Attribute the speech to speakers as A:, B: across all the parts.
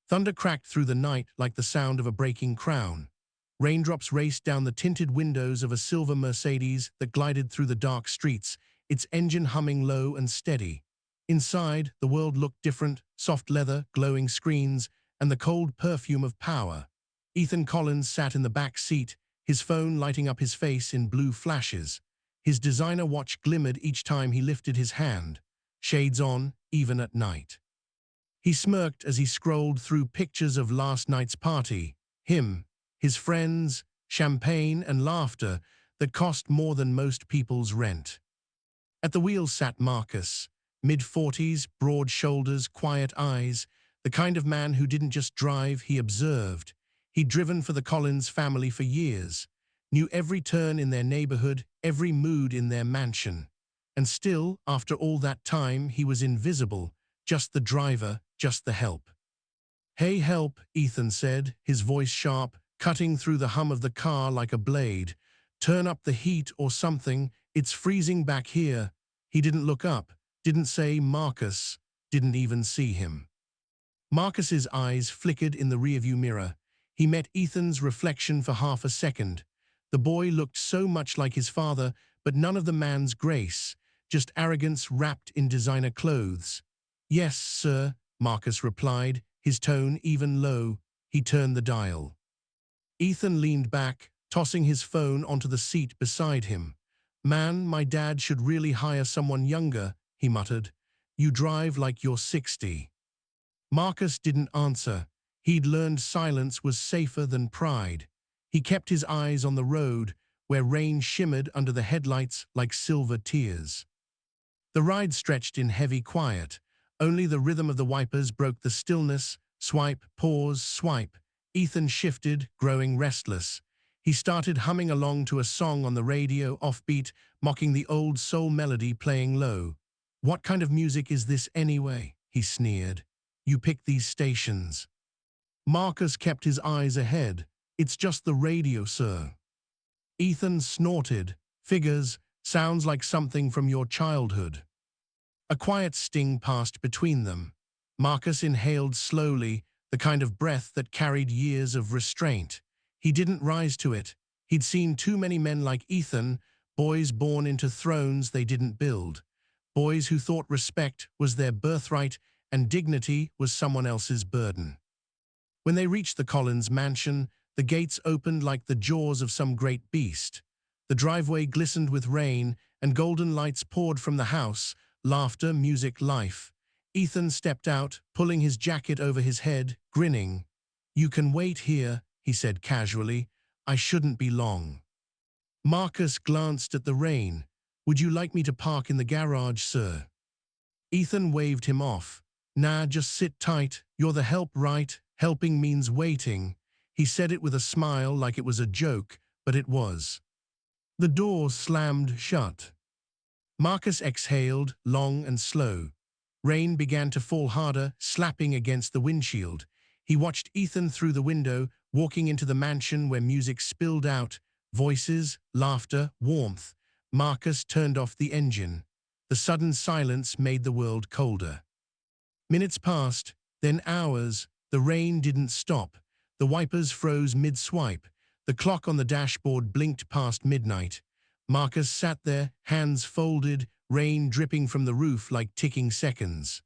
A: Thunder cracked through the night like the sound of a breaking crown. Raindrops raced down the tinted windows of a silver Mercedes that glided through the dark streets, its engine humming low and steady. Inside, the world looked different: soft leather, glowing screens, and the cold perfume of power. Ethan Collins sat in the back seat, his phone lighting up his face in blue flashes. His designer watch glimmered each time he lifted his hand, shades on, even at night. He smirked as he scrolled through pictures of last night's party, him, his friends, champagne and laughter that cost more than most people's rent. At the wheel sat Marcus, mid-40s, broad shoulders, quiet eyes, the kind of man who didn't just drive, he observed. He'd driven for the Collins family for years, knew every turn in their neighborhood, every mood in their mansion. And still, after all that time, he was invisible, just the driver, just the help. "Hey, help," Ethan said, his voice sharp, cutting through the hum of the car like a blade. "Turn up the heat or something, it's freezing back here." He didn't look up, didn't say Marcus, didn't even see him. Marcus's eyes flickered in the rearview mirror. He met Ethan's reflection for half a second. The boy looked so much like his father, but none of the man's grace, just arrogance wrapped in designer clothes. "Yes, sir," Marcus replied, his tone even low. He turned the dial. Ethan leaned back, tossing his phone onto the seat beside him. "Man, my dad should really hire someone younger," he muttered. "You drive like you're 60. Marcus didn't answer. He'd learned silence was safer than pride. He kept his eyes on the road, where rain shimmered under the headlights like silver tears. The ride stretched in heavy quiet. Only the rhythm of the wipers broke the stillness. Swipe, pause, swipe. Ethan shifted, growing restless. He started humming along to a song on the radio, offbeat, mocking the old soul melody playing low. "What kind of music is this anyway?" he sneered. "You pick these stations." Marcus kept his eyes ahead. "It's just the radio, sir." Ethan snorted. "Figures, sounds like something from your childhood." A quiet sting passed between them. Marcus inhaled slowly, the kind of breath that carried years of restraint. He didn't rise to it. He'd seen too many men like Ethan, boys born into thrones they didn't build. Boys who thought respect was their birthright and dignity was someone else's burden. When they reached the Collins mansion, the gates opened like the jaws of some great beast. The driveway glistened with rain, and golden lights poured from the house, laughter, music, life. Ethan stepped out, pulling his jacket over his head, grinning. "You can wait here," he said casually. "I shouldn't be long." Marcus glanced at the rain. "Would you like me to park in the garage, sir?" Ethan waved him off. "Nah, just sit tight. You're the help, right? Helping means waiting." He said it with a smile like it was a joke, but it was. The door slammed shut. Marcus exhaled, long and slow. Rain began to fall harder, slapping against the windshield. He watched Ethan through the window, walking into the mansion where music spilled out, voices, laughter, warmth. Marcus turned off the engine. The sudden silence made the world colder. Minutes passed, then hours. The rain didn't stop. The wipers froze mid-swipe. The clock on the dashboard blinked past midnight. Marcus sat there, hands folded, rain dripping from the roof like ticking seconds.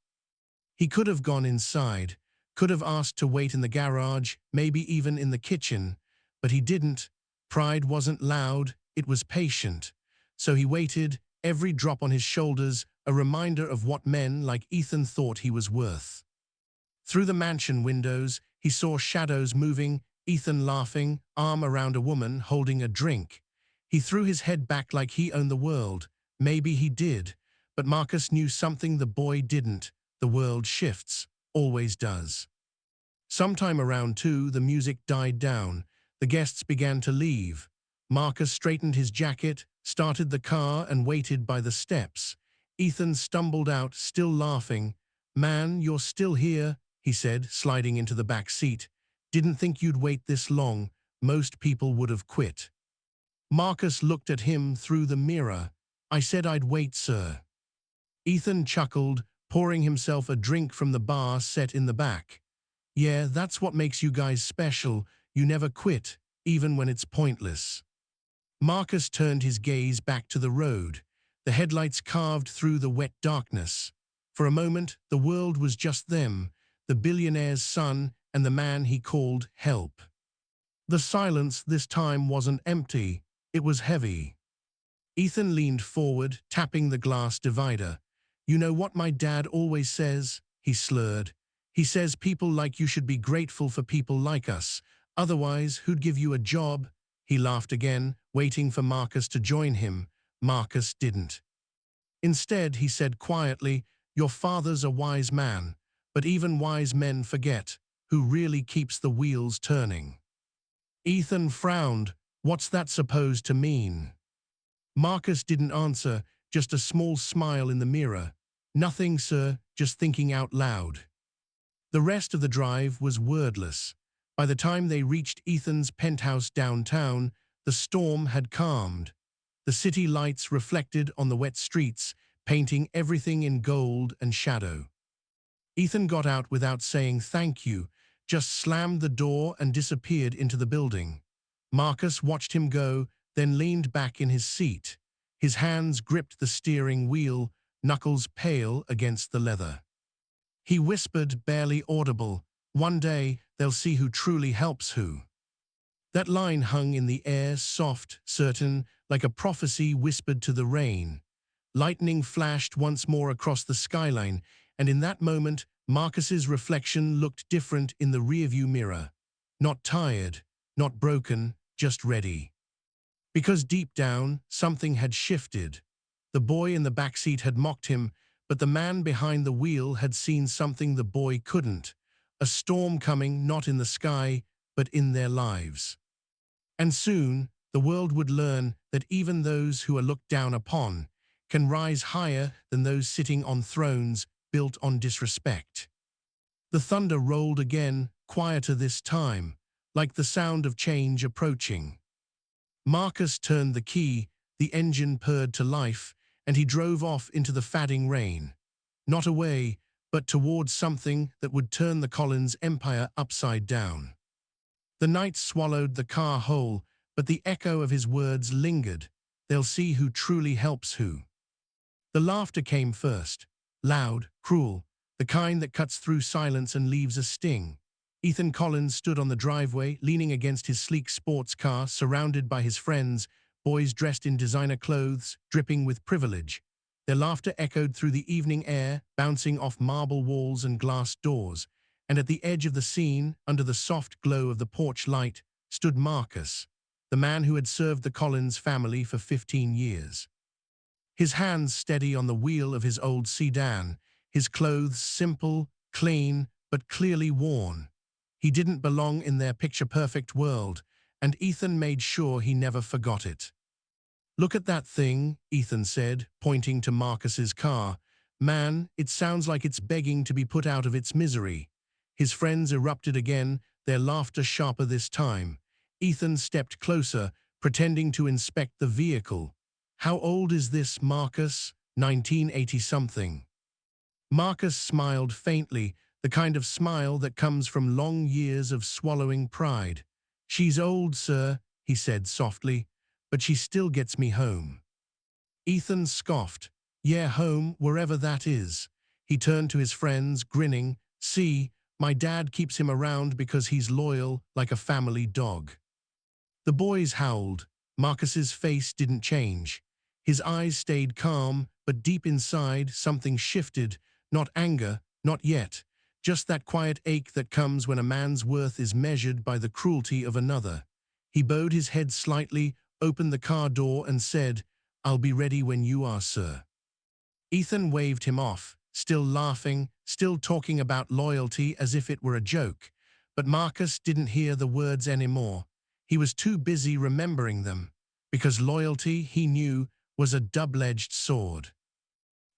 A: He could have gone inside, could have asked to wait in the garage, maybe even in the kitchen, but he didn't. Pride wasn't loud, it was patient. So he waited, every drop on his shoulders a reminder of what men like Ethan thought he was worth. Through the mansion windows, he saw shadows moving, Ethan laughing, arm around a woman holding a drink. He threw his head back like he owned the world. Maybe he did, but Marcus knew something the boy didn't. The world shifts, always does. Sometime around 2, the music died down. The guests began to leave. Marcus straightened his jacket, started the car, and waited by the steps. Ethan stumbled out, still laughing. "Man, you're still here," he said, sliding into the back seat. "Didn't think you'd wait this long. Most people would have quit." Marcus looked at him through the mirror. "I said I'd wait, sir." Ethan chuckled, pouring himself a drink from the bar set in the back. Yeah, that's what makes you guys special. You never quit, even when it's pointless. Marcus turned his gaze back to the road, the headlights carved through the wet darkness. For a moment, the world was just them, the billionaire's son and the man he called help. The silence this time wasn't empty, it was heavy. Ethan leaned forward, tapping the glass divider. You know what my dad always says? He slurred. He says people like you should be grateful for people like us. Otherwise, who'd give you a job? He laughed again, waiting for Marcus to join him. Marcus didn't. Instead, he said quietly, your father's a wise man, but even wise men forget who really keeps the wheels turning. Ethan frowned. What's that supposed to mean? Marcus didn't answer, just a small smile in the mirror. Nothing, sir, just thinking out loud. The rest of the drive was wordless. By the time they reached Ethan's penthouse downtown, the storm had calmed. The city lights reflected on the wet streets, painting everything in gold and shadow. Ethan got out without saying thank you, just slammed the door and disappeared into the building. Marcus watched him go, then leaned back in his seat. His hands gripped the steering wheel, knuckles pale against the leather. He whispered, barely audible, one day they'll see who truly helps who. That line hung in the air, soft, certain, like a prophecy whispered to the rain. Lightning flashed once more across the skyline, and in that moment, Marcus's reflection looked different in the rearview mirror. Not tired, not broken, just ready. Because deep down, something had shifted. The boy in the backseat had mocked him, but the man behind the wheel had seen something the boy couldn't. A storm coming not in the sky, but in their lives. And soon, the world would learn that even those who are looked down upon can rise higher than those sitting on thrones built on disrespect. The thunder rolled again, quieter this time, like the sound of change approaching. Marcus turned the key, the engine purred to life, and he drove off into the fadding rain. Not away, but towards something that would turn the Collins empire upside down. The night swallowed the car whole, but the echo of his words lingered. They'll see who truly helps who. The laughter came first, loud, cruel, the kind that cuts through silence and leaves a sting. Ethan Collins stood on the driveway, leaning against his sleek sports car, surrounded by his friends, boys dressed in designer clothes, dripping with privilege. Their laughter echoed through the evening air, bouncing off marble walls and glass doors. And at the edge of the scene, under the soft glow of the porch light, stood Marcus, the man who had served the Collins family for 15 years. His hands steady on the wheel of his old sedan, his clothes simple, clean, but clearly worn. He didn't belong in their picture-perfect world, and Ethan made sure he never forgot it. Look at that thing, Ethan said, pointing to Marcus's car. Man, it sounds like it's begging to be put out of its misery. His friends erupted again, their laughter sharper this time. Ethan stepped closer, pretending to inspect the vehicle. How old is this, Marcus? 1980-something. Marcus smiled faintly, the kind of smile that comes from long years of swallowing pride. She's old, sir, he said softly, but she still gets me home. Ethan scoffed. Yeah, home, wherever that is. He turned to his friends, grinning. See, my dad keeps him around because he's loyal, like a family dog. The boys howled. Marcus's face didn't change. His eyes stayed calm, but deep inside, something shifted. Not anger, not yet. Just that quiet ache that comes when a man's worth is measured by the cruelty of another. He bowed his head slightly, opened the car door and said, I'll be ready when you are, sir. Ethan waved him off, still laughing, still talking about loyalty as if it were a joke. But Marcus didn't hear the words anymore. He was too busy remembering them, because loyalty, he knew, was a double-edged sword.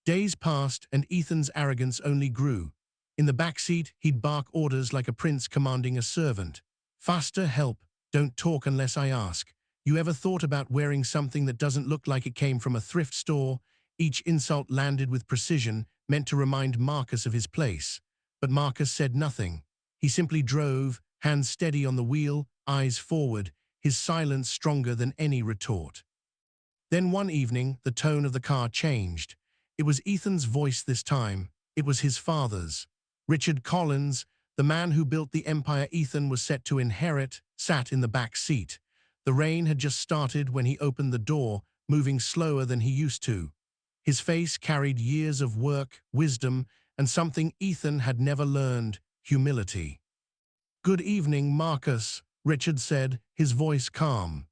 A: Days passed and Ethan's arrogance only grew. In the backseat, he'd bark orders like a prince commanding a servant. Faster, help, don't talk unless I ask. You ever thought about wearing something that doesn't look like it came from a thrift store? Each insult landed with precision, meant to remind Marcus of his place. But Marcus said nothing. He simply drove, hands steady on the wheel, eyes forward, his silence stronger than any retort. Then one evening, the tone of the car changed. It was Ethan's voice this time. It was his father's. Richard Collins, the man who built the empire Ethan was set to inherit, sat in the back seat. The rain had just started when he opened the door, moving slower than he used to. His face carried years of work, wisdom, and something Ethan had never learned: humility. "Good evening, Marcus," Richard said, his voice calm.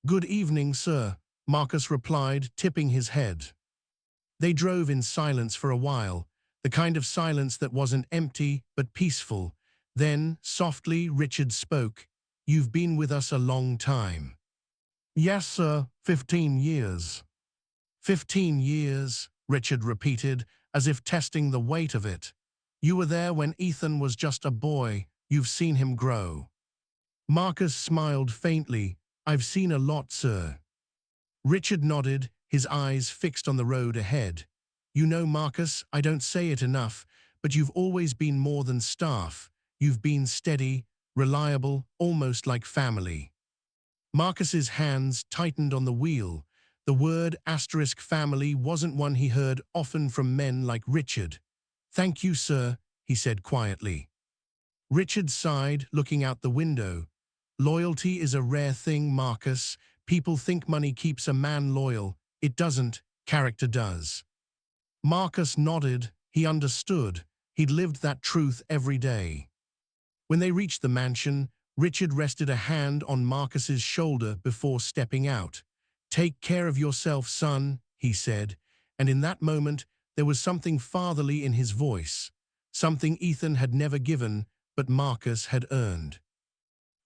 A: "Good evening, sir," Marcus replied, tipping his head. They drove in silence for a while, the kind of silence that wasn't empty but peaceful. Then, softly, Richard spoke. "You've been with us a long time." "Yes, sir, 15 years. 15 years, Richard repeated, as if testing the weight of it. "You were there when Ethan was just a boy. You've seen him grow." Marcus smiled faintly. "I've seen a lot, sir." Richard nodded, his eyes fixed on the road ahead. "You know, Marcus, I don't say it enough, but you've always been more than staff. You've been steady, reliable, almost like family." Marcus's hands tightened on the wheel. The word *family wasn't one he heard often from men like Richard. "Thank you, sir," he said quietly. Richard sighed, looking out the window. "Loyalty is a rare thing, Marcus. People think money keeps a man loyal. It doesn't. Character does." Marcus nodded. He understood. He'd lived that truth every day. When they reached the mansion, Richard rested a hand on Marcus's shoulder before stepping out. "Take care of yourself, son," he said, and in that moment there was something fatherly in his voice, something Ethan had never given, but Marcus had earned.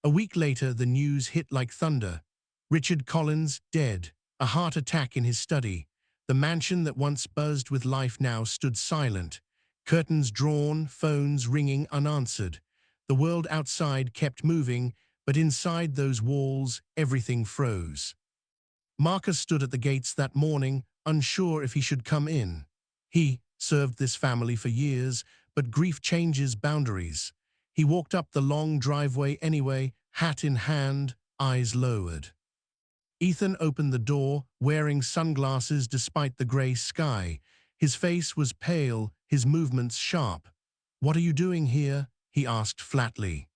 A: A week later, the news hit like thunder. Richard Collins dead, a heart attack in his study. The mansion that once buzzed with life now stood silent, curtains drawn, phones ringing unanswered. The world outside kept moving, but inside those walls, everything froze. Marcus stood at the gates that morning, unsure if he should come in. He served this family for years, but grief changes boundaries. He walked up the long driveway anyway, hat in hand, eyes lowered. Ethan opened the door, wearing sunglasses despite the grey sky. His face was pale, his movements sharp. "What are you doing here?" he asked flatly.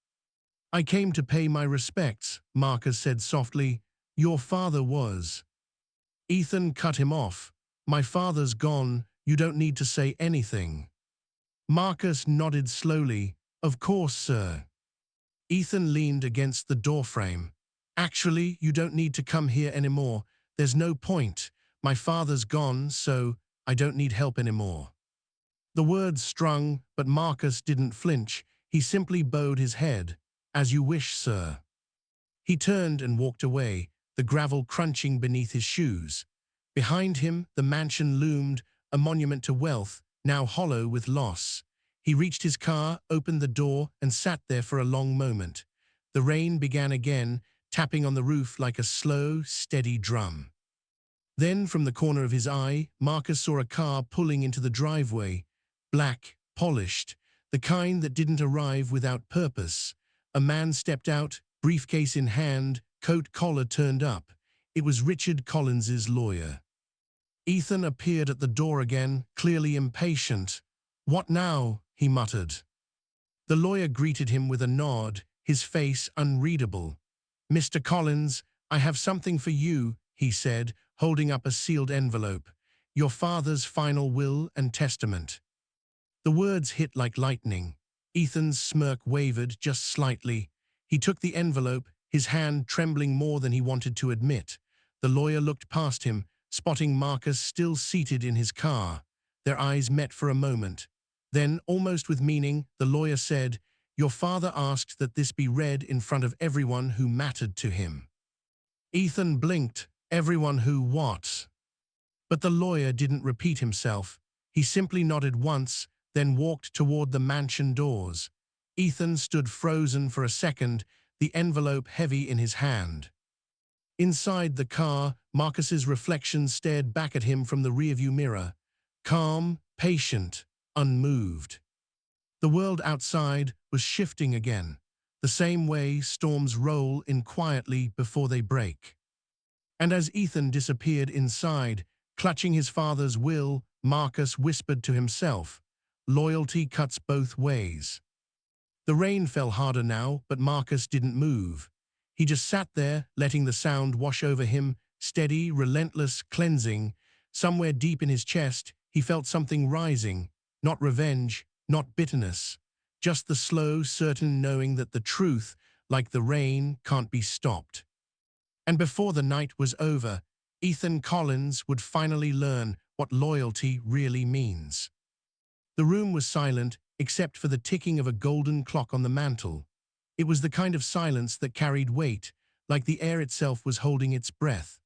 A: "I came to pay my respects," Marcus said softly. "Your father was." Ethan cut him off. "My father's gone. You don't need to say anything." Marcus nodded slowly. "Of course, sir." Ethan leaned against the doorframe. "Actually, you don't need to come here anymore. There's no point. My father's gone, so I don't need help anymore." The words stung, but Marcus didn't flinch. He simply bowed his head. "As you wish, sir." He turned and walked away, the gravel crunching beneath his shoes. Behind him, the mansion loomed, a monument to wealth, now hollow with loss. He reached his car, opened the door, and sat there for a long moment. The rain began again, tapping on the roof like a slow, steady drum. Then, from the corner of his eye, Marcus saw a car pulling into the driveway. Black, polished, the kind that didn't arrive without purpose. A man stepped out, briefcase in hand, coat collar turned up. It was Richard Collins's lawyer. Ethan appeared at the door again, clearly impatient. "What now?" he muttered. The lawyer greeted him with a nod, his face unreadable. "Mr. Collins, I have something for you," he said, holding up a sealed envelope. "Your father's final will and testament." The words hit like lightning. Ethan's smirk wavered just slightly. He took the envelope, his hand trembling more than he wanted to admit. The lawyer looked past him, spotting Marcus still seated in his car. Their eyes met for a moment. Then, almost with meaning, the lawyer said, "Your father asked that this be read in front of everyone who mattered to him." Ethan blinked. Everyone who what? But the lawyer didn't repeat himself. He simply nodded once, then walked toward the mansion doors. Ethan stood frozen for a second, the envelope heavy in his hand. Inside the car, Marcus's reflection stared back at him from the rearview mirror. Calm, patient, unmoved. The world outside, was shifting again, the same way storms roll in quietly before they break. And as Ethan disappeared inside, clutching his father's will, Marcus whispered to himself, "Loyalty cuts both ways." The rain fell harder now, but Marcus didn't move. He just sat there, letting the sound wash over him, steady, relentless, cleansing. Somewhere deep in his chest, he felt something rising, not revenge, not bitterness, just the slow, certain knowing that the truth, like the rain, can't be stopped. And before the night was over, Ethan Collins would finally learn what loyalty really means. The room was silent, except for the ticking of a golden clock on the mantel. It was the kind of silence that carried weight, like the air itself was holding its breath.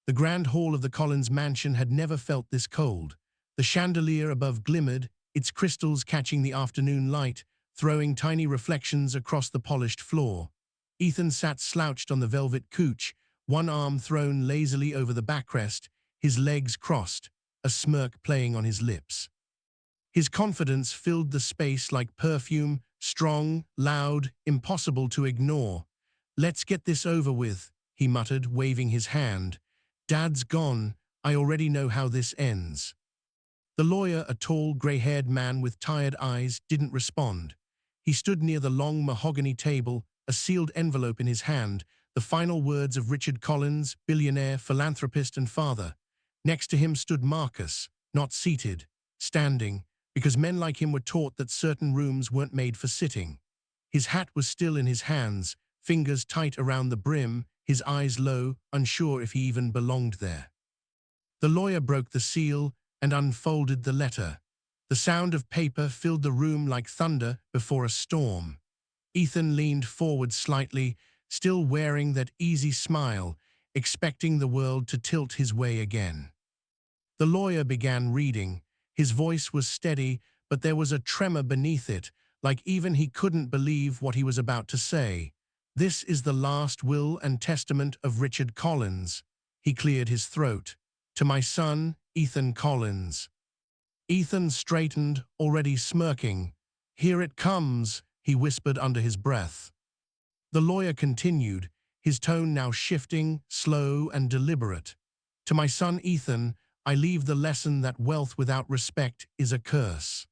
A: The grand hall of the Collins mansion had never felt this cold. The chandelier above glimmered, its crystals catching the afternoon light, throwing tiny reflections across the polished floor. Ethan sat slouched on the velvet couch, one arm thrown lazily over the backrest, his legs crossed, a smirk playing on his lips. His confidence filled the space like perfume, strong, loud, impossible to ignore. "Let's get this over with," he muttered, waving his hand. "Dad's gone. I already know how this ends." The lawyer, a tall, gray-haired man with tired eyes, didn't respond. He stood near the long mahogany table, a sealed envelope in his hand, the final words of Richard Collins, billionaire, philanthropist, and father. Next to him stood Marcus, not seated, standing, because men like him were taught that certain rooms weren't made for sitting. His hat was still in his hands, fingers tight around the brim, his eyes low, unsure if he even belonged there. The lawyer broke the seal and unfolded the letter. The sound of paper filled the room like thunder before a storm. Ethan leaned forward slightly, still wearing that easy smile, expecting the world to tilt his way again. The lawyer began reading. His voice was steady, but there was a tremor beneath it, like even he couldn't believe what he was about to say. "This is the last will and testament of Richard Collins." He cleared his throat. "To my son, Ethan Collins." Ethan straightened, already smirking. "Here it comes," he whispered under his breath. The lawyer continued, his tone now shifting, slow and deliberate. "To my son Ethan, I leave the lesson that wealth without respect is a curse."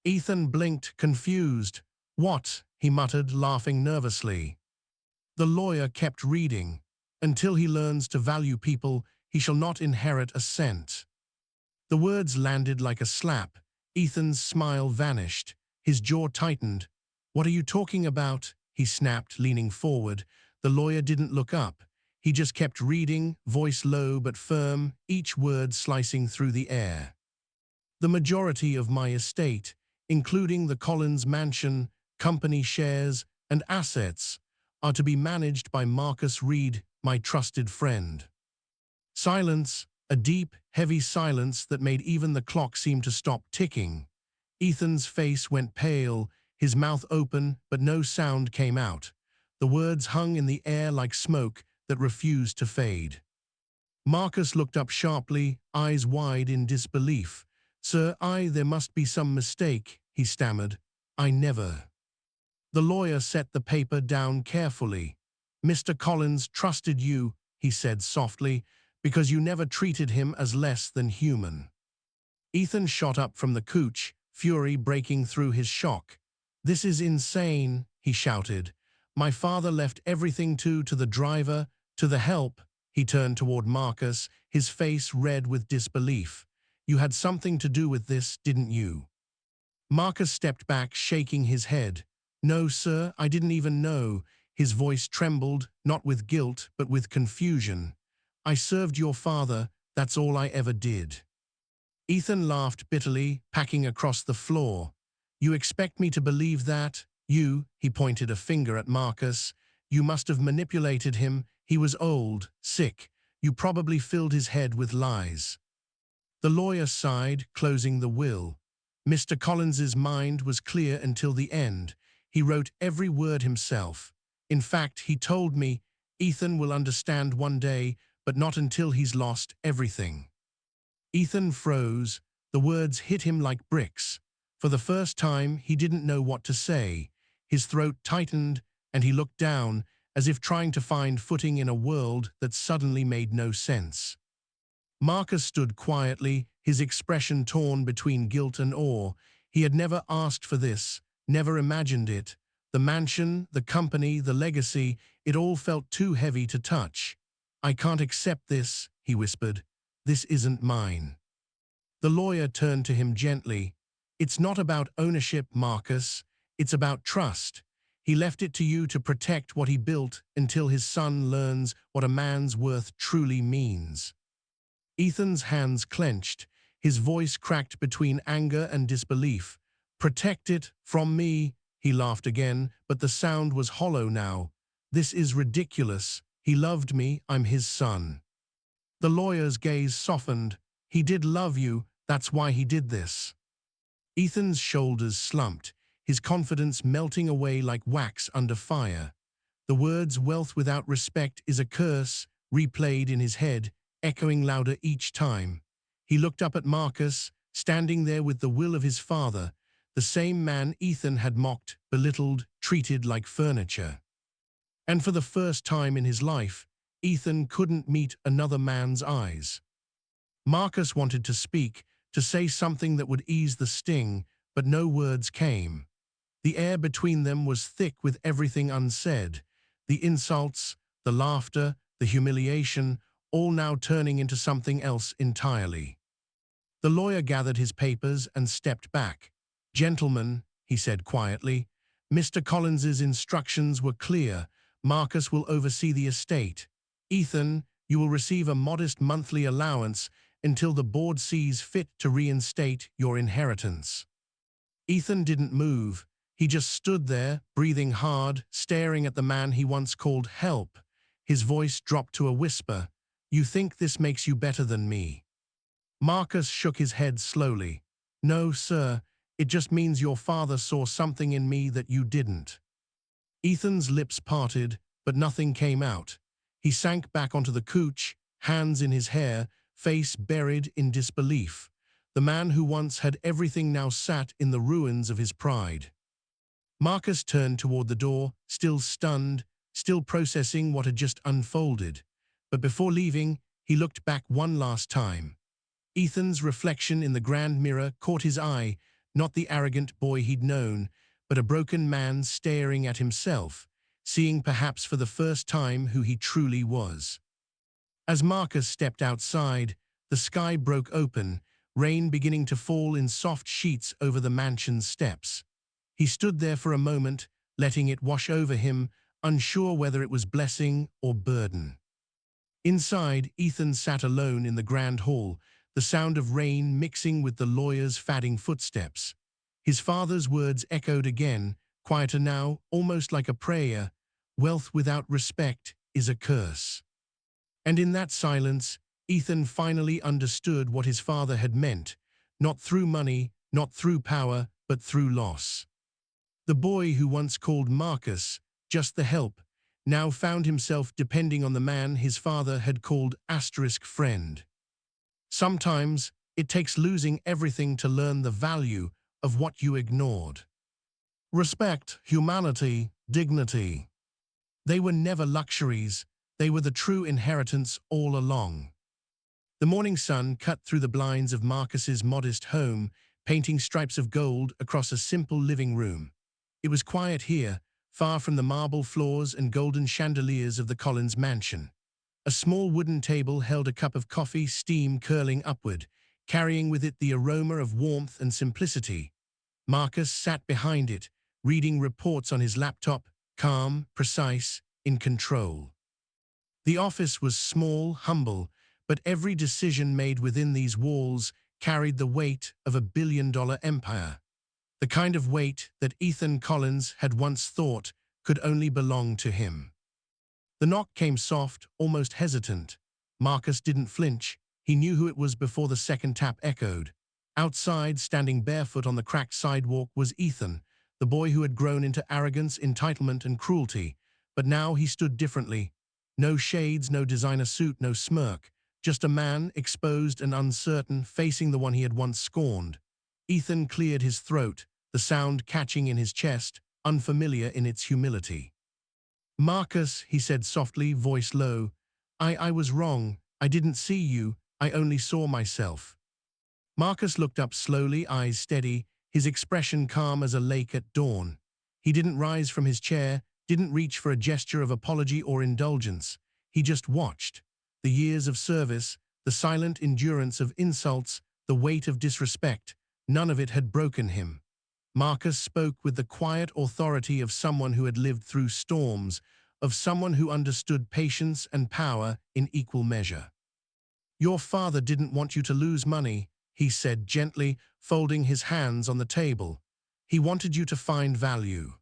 A: Ethan blinked, confused. "What?" he muttered, laughing nervously. The lawyer kept reading. "Until he learns to value people, he shall not inherit a cent." The words landed like a slap. Ethan's smile vanished. His jaw tightened. "What are you talking about?" he snapped, leaning forward. The lawyer didn't look up. He just kept reading, voice low but firm, each word slicing through the air. "The majority of my estate, including the Collins mansion, company shares, and assets, are to be managed by Marcus Reed, my trusted friend." Silence, a deep, heavy silence that made even the clock seem to stop ticking. Ethan's face went pale, his mouth open, but no sound came out. The words hung in the air like smoke that refused to fade. Marcus looked up sharply, eyes wide in disbelief. "Sir, there must be some mistake," he stammered. "I never." The lawyer set the paper down carefully. "Mr. Collins trusted you," he said softly, "because you never treated him as less than human." Ethan shot up from the couch, fury breaking through his shock. "This is insane," he shouted. "My father left everything to the driver, to the help." He turned toward Marcus, his face red with disbelief. "You had something to do with this, didn't you?" Marcus stepped back, shaking his head. "No, sir, I didn't even know." His voice trembled, not with guilt, but with confusion. "I served your father, that's all I ever did." Ethan laughed bitterly, packing across the floor. "You expect me to believe that? He pointed a finger at Marcus. "You must have manipulated him. He was old, sick. You probably filled his head with lies." The lawyer sighed, closing the will. Mr. Collins's mind was clear until the end. He wrote every word himself. "In fact, he told me, Ethan will understand one day, but not until he's lost everything." Ethan froze. The words hit him like bricks. For the first time, he didn't know what to say. His throat tightened, and he looked down, as if trying to find footing in a world that suddenly made no sense. Marcus stood quietly, his expression torn between guilt and awe. He had never asked for this, never imagined it. The mansion, the company, the legacy, it all felt too heavy to touch. "I can't accept this," he whispered. "This isn't mine." The lawyer turned to him gently. "It's not about ownership, Marcus. It's about trust. He left it to you to protect what he built until his son learns what a man's worth truly means." Ethan's hands clenched, his voice cracked between anger and disbelief. "Protect it from me," he laughed again, but the sound was hollow now. "This is ridiculous. He loved me, I'm his son." The lawyer's gaze softened. "He did love you, that's why he did this." Ethan's shoulders slumped, his confidence melting away like wax under fire. The words "wealth without respect is a curse" replayed in his head, echoing louder each time. He looked up at Marcus, standing there with the will of his father, the same man Ethan had mocked, belittled, treated like furniture. And for the first time in his life, Ethan couldn't meet another man's eyes. Marcus wanted to speak, to say something that would ease the sting, but no words came. The air between them was thick with everything unsaid, the insults, the laughter, the humiliation, all now turning into something else entirely. The lawyer gathered his papers and stepped back. "Gentlemen," he said quietly, "Mr. Collins's instructions were clear. Marcus will oversee the estate. Ethan, you will receive a modest monthly allowance until the board sees fit to reinstate your inheritance." Ethan didn't move. He just stood there, breathing hard, staring at the man he once called help. His voice dropped to a whisper. "You think this makes you better than me?" Marcus shook his head slowly. "No, sir. It just means your father saw something in me that you didn't." Ethan's lips parted, but nothing came out. He sank back onto the couch, hands in his hair, face buried in disbelief. The man who once had everything now sat in the ruins of his pride. Marcus turned toward the door, still stunned, still processing what had just unfolded. But before leaving, he looked back one last time. Ethan's reflection in the grand mirror caught his eye, not the arrogant boy he'd known, but a broken man staring at himself, seeing perhaps for the first time who he truly was. As Marcus stepped outside, the sky broke open, rain beginning to fall in soft sheets over the mansion's steps. He stood there for a moment, letting it wash over him, unsure whether it was blessing or burden. Inside, Ethan sat alone in the grand hall, the sound of rain mixing with the lawyer's fading footsteps. His father's words echoed again, quieter now, almost like a prayer. "Wealth without respect is a curse." And in that silence, Ethan finally understood what his father had meant, not through money, not through power, but through loss. The boy who once called Marcus just the help now found himself depending on the man his father had called *friend. Sometimes it takes losing everything to learn the value of what you ignored. Respect, humanity, dignity. They were never luxuries, they were the true inheritance all along. The morning sun cut through the blinds of Marcus's modest home, painting stripes of gold across a simple living room. It was quiet here, far from the marble floors and golden chandeliers of the Collins mansion. A small wooden table held a cup of coffee, steam curling upward, carrying with it the aroma of warmth and simplicity. Marcus sat behind it, reading reports on his laptop, calm, precise, in control. The office was small, humble, but every decision made within these walls carried the weight of a billion-dollar empire. The kind of weight that Ethan Collins had once thought could only belong to him. The knock came soft, almost hesitant. Marcus didn't flinch. He knew who it was before the second tap echoed. Outside, standing barefoot on the cracked sidewalk, was Ethan, the boy who had grown into arrogance, entitlement, and cruelty. But now he stood differently. No shades, no designer suit, no smirk. Just a man, exposed and uncertain, facing the one he had once scorned. Ethan cleared his throat, the sound catching in his chest. unfamiliar in its humility. "Marcus," he said softly, voice low, I was wrong. I didn't see you. I only saw myself." Marcus looked up slowly, eyes steady, his expression calm as a lake at dawn. He didn't rise from his chair, didn't reach for a gesture of apology or indulgence. He just watched. The years of service, the silent endurance of insults, the weight of disrespect, none of it had broken him. Marcus spoke with the quiet authority of someone who had lived through storms, of someone who understood patience and power in equal measure. "Your father didn't want you to lose money," he said gently, folding his hands on the table. "He wanted you to find value."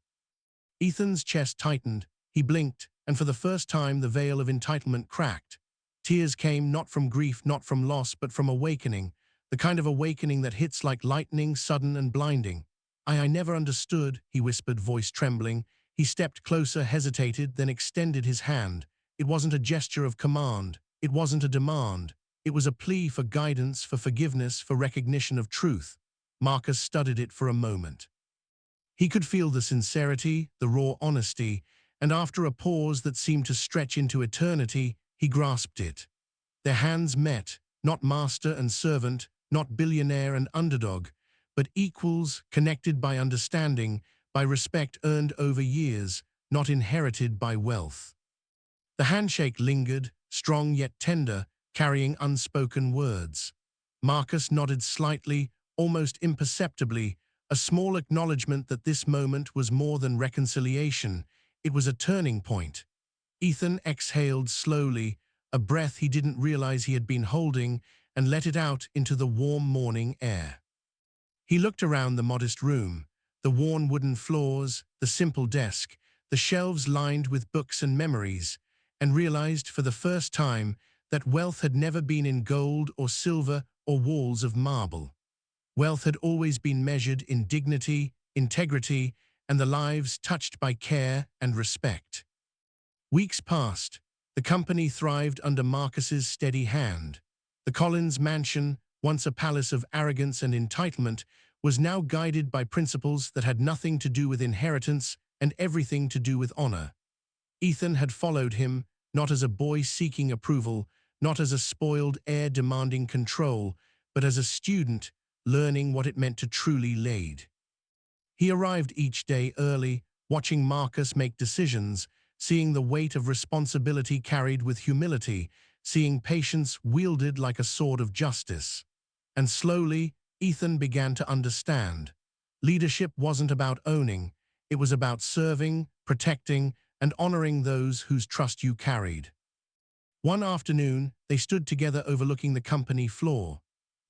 A: Ethan's chest tightened, he blinked, and for the first time the veil of entitlement cracked. Tears came not from grief, not from loss, but from awakening, the kind of awakening that hits like lightning, sudden and blinding. I never understood," he whispered, voice trembling. He stepped closer, hesitated, then extended his hand. It wasn't a gesture of command. It wasn't a demand. It was a plea for guidance, for forgiveness, for recognition of truth. Marcus studied it for a moment. He could feel the sincerity, the raw honesty, and after a pause that seemed to stretch into eternity, he grasped it. Their hands met, not master and servant, not billionaire and underdog, but equals connected by understanding, by respect earned over years, not inherited by wealth. The handshake lingered, strong yet tender, carrying unspoken words. Marcus nodded slightly, almost imperceptibly, a small acknowledgement that this moment was more than reconciliation. It was a turning point. Ethan exhaled slowly, a breath he didn't realize he had been holding, and let it out into the warm morning air. He looked around the modest room, the worn wooden floors, the simple desk, the shelves lined with books and memories, and realized for the first time that wealth had never been in gold or silver or walls of marble. Wealth had always been measured in dignity, integrity, and the lives touched by care and respect. Weeks passed. The company thrived under Marcus's steady hand. The Collins mansion, once a palace of arrogance and entitlement, was now guided by principles that had nothing to do with inheritance and everything to do with honor. Ethan had followed him, not as a boy seeking approval, not as a spoiled heir demanding control, but as a student learning what it meant to truly lead. He arrived each day early, watching Marcus make decisions, seeing the weight of responsibility carried with humility, seeing patience wielded like a sword of justice. And slowly, Ethan began to understand. Leadership wasn't about owning, it was about serving, protecting, and honoring those whose trust you carried. One afternoon, they stood together overlooking the company floor.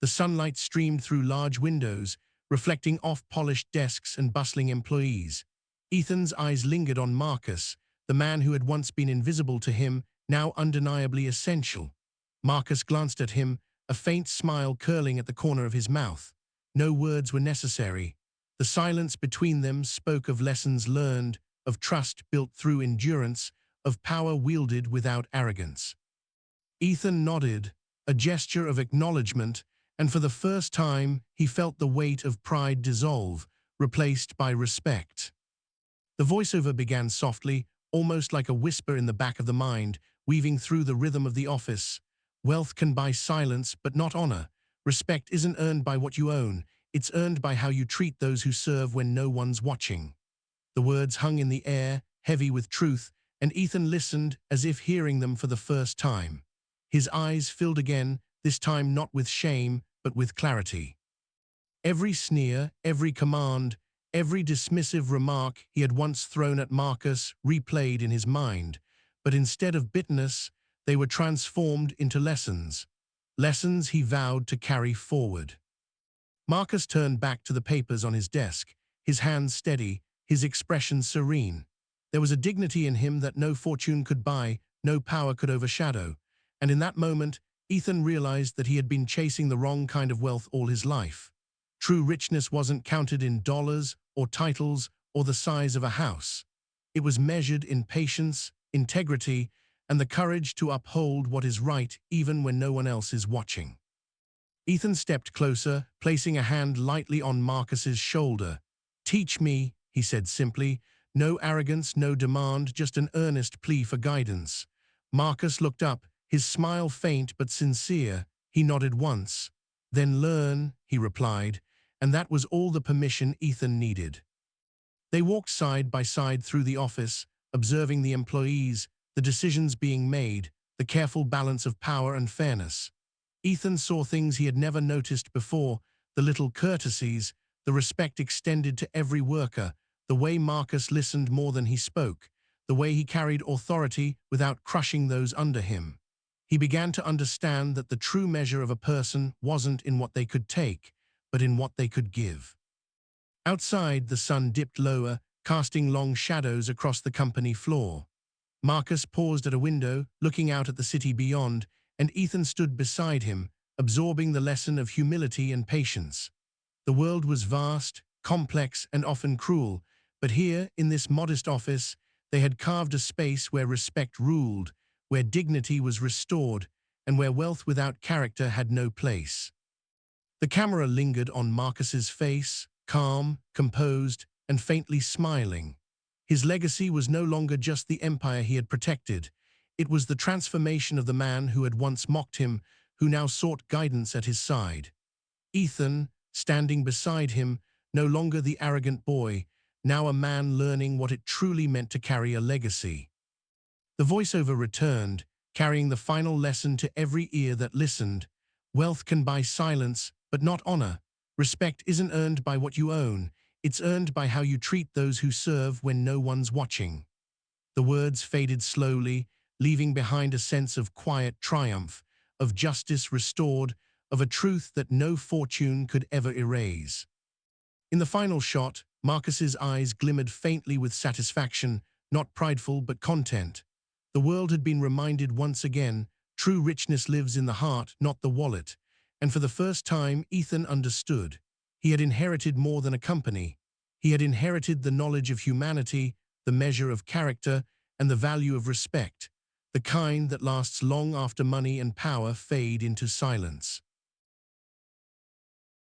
A: The sunlight streamed through large windows, reflecting off polished desks and bustling employees. Ethan's eyes lingered on Marcus, the man who had once been invisible to him, now undeniably essential. Marcus glanced at him, a faint smile curling at the corner of his mouth. No words were necessary. The silence between them spoke of lessons learned, of trust built through endurance, of power wielded without arrogance. Ethan nodded, a gesture of acknowledgement, and for the first time he felt the weight of pride dissolve, replaced by respect. The voiceover began softly, almost like a whisper in the back of the mind, weaving through the rhythm of the office. "Wealth can buy silence, but not honor. Respect isn't earned by what you own, it's earned by how you treat those who serve when no one's watching." The words hung in the air, heavy with truth, and Ethan listened as if hearing them for the first time. His eyes filled again, this time not with shame, but with clarity. Every sneer, every command, every dismissive remark he had once thrown at Marcus replayed in his mind, but instead of bitterness, they were transformed into lessons. Lessons he vowed to carry forward. Marcus turned back to the papers on his desk, his hands steady, his expression serene. There was a dignity in him that no fortune could buy, no power could overshadow. And in that moment, Ethan realized that he had been chasing the wrong kind of wealth all his life. True richness wasn't counted in dollars or titles or the size of a house. It was measured in patience, integrity, and the courage to uphold what is right even when no one else is watching. Ethan stepped closer, placing a hand lightly on Marcus's shoulder. "Teach me," he said simply. No arrogance, no demand, just an earnest plea for guidance. Marcus looked up, his smile faint but sincere. He nodded once. Then learn, he replied, and that was all the permission Ethan needed. They walked side by side through the office, observing the employees, the decisions being made, the careful balance of power and fairness. Ethan saw things he had never noticed before, the little courtesies, the respect extended to every worker, the way Marcus listened more than he spoke, the way he carried authority without crushing those under him. He began to understand that the true measure of a person wasn't in what they could take, but in what they could give. Outside, the sun dipped lower, casting long shadows across the company floor. Marcus paused at a window, looking out at the city beyond, and Ethan stood beside him, absorbing the lesson of humility and patience. The world was vast, complex, and often cruel, but here, in this modest office, they had carved a space where respect ruled, where dignity was restored, and where wealth without character had no place. The camera lingered on Marcus's face, calm, composed, and faintly smiling. His legacy was no longer just the empire he had protected. It was the transformation of the man who had once mocked him, who now sought guidance at his side. Ethan, standing beside him, no longer the arrogant boy, now a man learning what it truly meant to carry a legacy. The voiceover returned, carrying the final lesson to every ear that listened. Wealth can buy silence, but not honor. Respect isn't earned by what you own. It's earned by how you treat those who serve when no one's watching. The words faded slowly, leaving behind a sense of quiet triumph, of justice restored, of a truth that no fortune could ever erase. In the final shot, Marcus's eyes glimmered faintly with satisfaction, not prideful but content. The world had been reminded once again, true richness lives in the heart, not the wallet. And for the first time, Ethan understood. He had inherited more than a company. He had inherited the knowledge of humanity, the measure of character, and the value of respect, the kind that lasts long after money and power fade into silence.